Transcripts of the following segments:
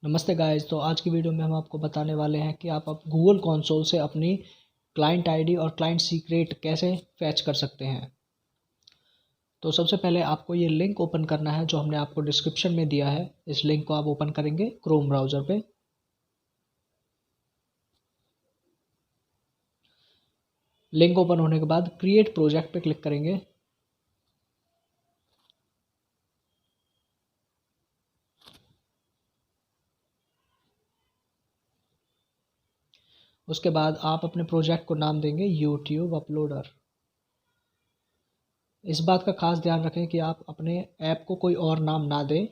नमस्ते गाइस। तो आज की वीडियो में हम आपको बताने वाले हैं कि आप गूगल कंसोल से अपनी क्लाइंट आईडी और क्लाइंट सीक्रेट कैसे फैच कर सकते हैं। तो सबसे पहले आपको ये लिंक ओपन करना है जो हमने आपको डिस्क्रिप्शन में दिया है। इस लिंक को आप ओपन करेंगे क्रोम ब्राउज़र पे। लिंक ओपन होने के बाद क्रिएट प्रोजेक्ट पे क्लिक करेंगे। उसके बाद आप अपने प्रोजेक्ट को नाम देंगे यूट्यूब अपलोडर। इस बात का खास ध्यान रखें कि आप अपने ऐप को कोई और नाम ना दें,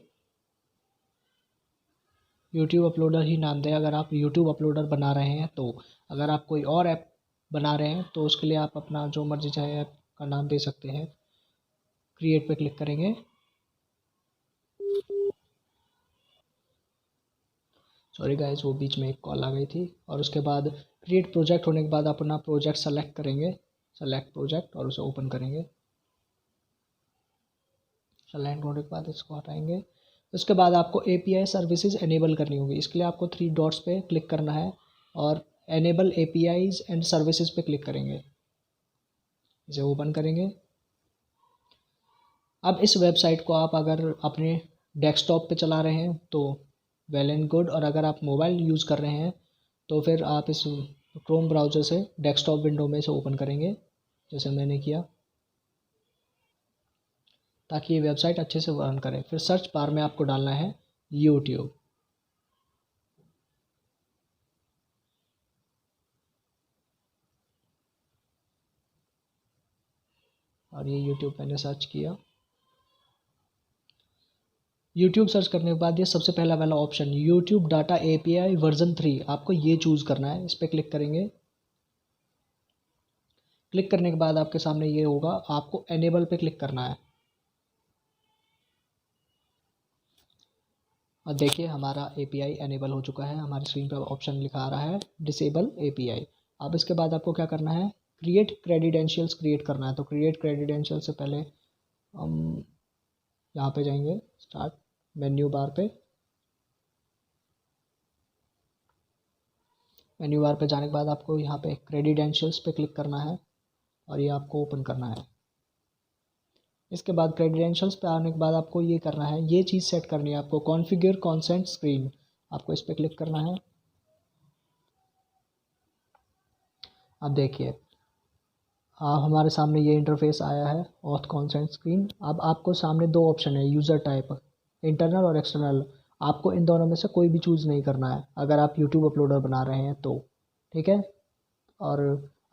यूट्यूब अपलोडर ही नाम दें अगर आप यूट्यूब अपलोडर बना रहे हैं। तो अगर आप कोई और ऐप बना रहे हैं तो उसके लिए आप अपना जो मर्जी चाहे ऐप का नाम दे सकते हैं। क्रिएट पे क्लिक करेंगे। सॉरी गाइस, वो बीच में एक कॉल आ गई थी। और उसके बाद क्रिएट प्रोजेक्ट होने के बाद अपना प्रोजेक्ट सेलेक्ट करेंगे, सेलेक्ट प्रोजेक्ट, और उसे ओपन करेंगे। सेलेक्ट होने के बाद इसको हटाएंगे। उसके बाद आपको API सर्विसेज एनेबल करनी होगी। इसके लिए आपको 3 डॉट्स पे क्लिक करना है और एनेबल APIs एंड सर्विसेज पे क्लिक करेंगे। इसे ओपन करेंगे। अब इस वेबसाइट को आप अगर अपने डेस्कटॉप पे चला रहे हैं तो वेल एंड गुड, और अगर आप मोबाइल यूज़ कर रहे हैं तो फिर आप इस क्रोम ब्राउज़र से डेस्कटॉप विंडो में इसे ओपन करेंगे जैसे मैंने किया, ताकि ये वेबसाइट अच्छे से रन करे। फिर सर्च बार में आपको डालना है यूट्यूब। और ये यूट्यूब मैंने सर्च किया। यूट्यूब सर्च करने के बाद ये सबसे पहला वाला option YouTube data API version 3, आपको ये चूज़ करना है। इस पर क्लिक करेंगे। क्लिक करने के बाद आपके सामने ये होगा, आपको एनेबल पे क्लिक करना है। और देखिए हमारा API एनेबल हो चुका है। हमारी स्क्रीन पर ऑप्शन लिखा आ रहा है डिसेबल API। अब इसके बाद आपको क्या करना है, क्रिएट क्रेडिडेंशियल्स क्रिएट करना है। तो क्रिएट क्रेडिडेंशियल से पहले हम यहाँ पे जाएंगे, स्टार्ट मेन्यू बार पे। मेन्यू बार पे जाने के बाद आपको यहाँ पे क्रेडिडेंशियल्स पे क्लिक करना है और ये आपको ओपन करना है। इसके बाद क्रेडेंशियल्स पे आने के बाद आपको ये करना है, ये चीज़ सेट करनी है आपको, कॉन्फ़िगर कंसेंट स्क्रीन। आपको इस पर क्लिक करना है। अब देखिए हमारे सामने ये इंटरफेस आया है, ऑथ कंसेंट स्क्रीन। अब आपको सामने 2 ऑप्शन है, यूज़र टाइप इंटरनल और एक्सटर्नल। आपको इन दोनों में से कोई भी चूज़ नहीं करना है अगर आप यूट्यूब अपलोडर बना रहे हैं तो, ठीक है। और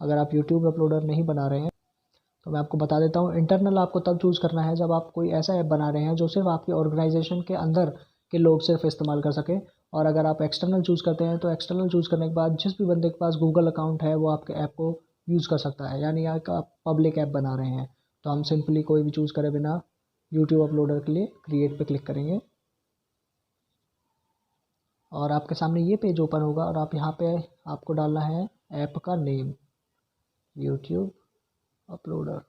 अगर आप यूट्यूब अपलोडर नहीं बना रहे हैं तो मैं आपको बता देता हूँ, इंटरनल आपको तब चूज़ करना है जब आप कोई ऐसा ऐप बना रहे हैं जो सिर्फ आपके ऑर्गेनाइजेशन के अंदर के लोग सिर्फ इस्तेमाल कर सकें। और अगर आप एक्सटर्नल चूज़ करते हैं तो एक्सटर्नल चूज़ करने के बाद जिस भी बंदे के पास गूगल अकाउंट है वो आपके ऐप को यूज़ कर सकता है, यानी आप पब्लिक ऐप बना रहे हैं। तो हम सिंपली कोई भी चूज़ करे बिना यूट्यूब अपलोडर के लिए क्रिएट पे क्लिक करेंगे और आपके सामने ये पेज ओपन होगा और आप यहाँ पे आपको डालना है ऐप का नेम, यूट्यूब अपलोडर।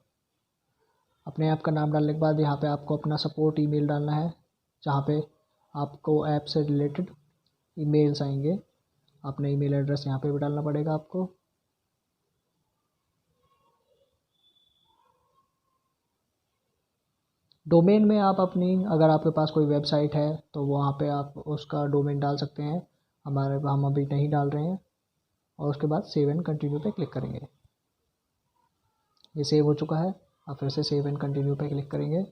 अपने ऐप का नाम डालने के बाद यहाँ पे आपको अपना सपोर्ट ईमेल डालना है, जहाँ पे आपको ऐप से रिलेटेड ईमेल्स आएंगे। अपना ईमेल एड्रेस यहाँ पे भी डालना पड़ेगा आपको। डोमेन में आप अपनी, अगर आपके पास कोई वेबसाइट है तो वहाँ पे आप उसका डोमेन डाल सकते हैं। हम अभी नहीं डाल रहे हैं। और उसके बाद सेव एंड कंटिन्यू पे क्लिक करेंगे। ये सेव हो चुका है। आप फिर से सेव एंड कंटिन्यू पे क्लिक करेंगे।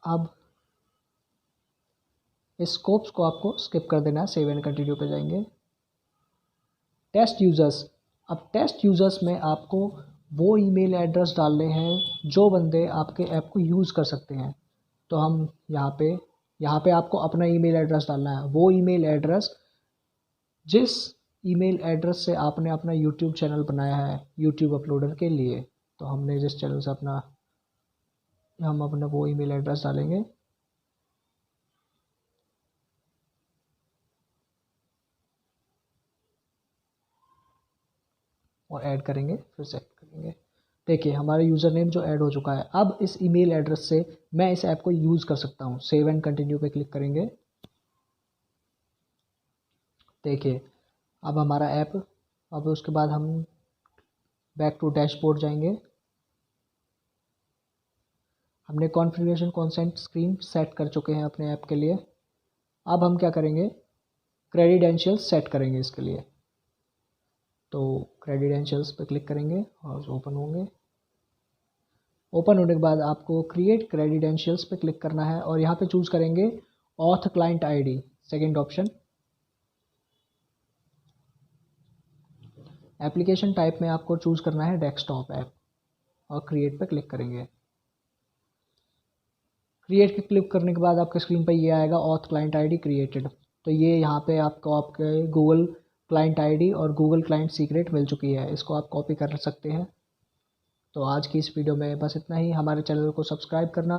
अब इस स्कोप्स को आपको स्किप कर देना है, सेव एंड कंटिन्यू पे जाएंगे। टेस्ट यूज़र्स, अब टेस्ट यूज़र्स में आपको वो ईमेल एड्रेस डालने हैं जो बंदे आपके ऐप को यूज़ कर सकते हैं। तो हम यहाँ पे आपको अपना ईमेल एड्रेस डालना है, वो ईमेल एड्रेस जिस ईमेल एड्रेस से आपने अपना यूट्यूब चैनल बनाया है यूट्यूब अपलोडर के लिए। तो हमने जिस चैनल से हम अपना वो ईमेल एड्रेस डालेंगे। और ऐड करेंगे, फिर से ऐड करेंगे। देखिए हमारा यूज़र नेम जो ऐड हो चुका है। अब इस ईमेल एड्रेस से मैं इस ऐप को यूज़ कर सकता हूँ। सेव एंड कंटिन्यू पे क्लिक करेंगे। देखिए अब हमारा ऐप, अब उसके बाद हम बैक टू डैशबोर्ड जाएंगे। हमने कॉन्फ़िगरेशन कंसेंट स्क्रीन सेट कर चुके हैं अपने ऐप के लिए। अब हम क्या करेंगे, क्रेडेंशियल्स सेट करेंगे इसके लिए। तो क्रेडेंशियल्स पे क्लिक करेंगे और ओपन होंगे। ओपन होने के बाद आपको क्रिएट क्रेडेंशियल्स पे क्लिक करना है और यहाँ पे चूज़ करेंगे auth client ID, second option. Application type में आपको चूज़ करना है डेस्कटॉप ऐप और क्रिएट पे क्लिक करेंगे। क्रिएट पे क्लिक करने के बाद आपके स्क्रीन पर ये आएगा ऑथ क्लाइंट आईडी क्रिएटेड। तो ये यहाँ पे आपको आपके गूगल क्लाइंट आईडी और गूगल क्लाइंट सीक्रेट मिल चुकी है, इसको आप कॉपी कर सकते हैं। तो आज की इस वीडियो में बस इतना ही। हमारे चैनल को सब्सक्राइब करना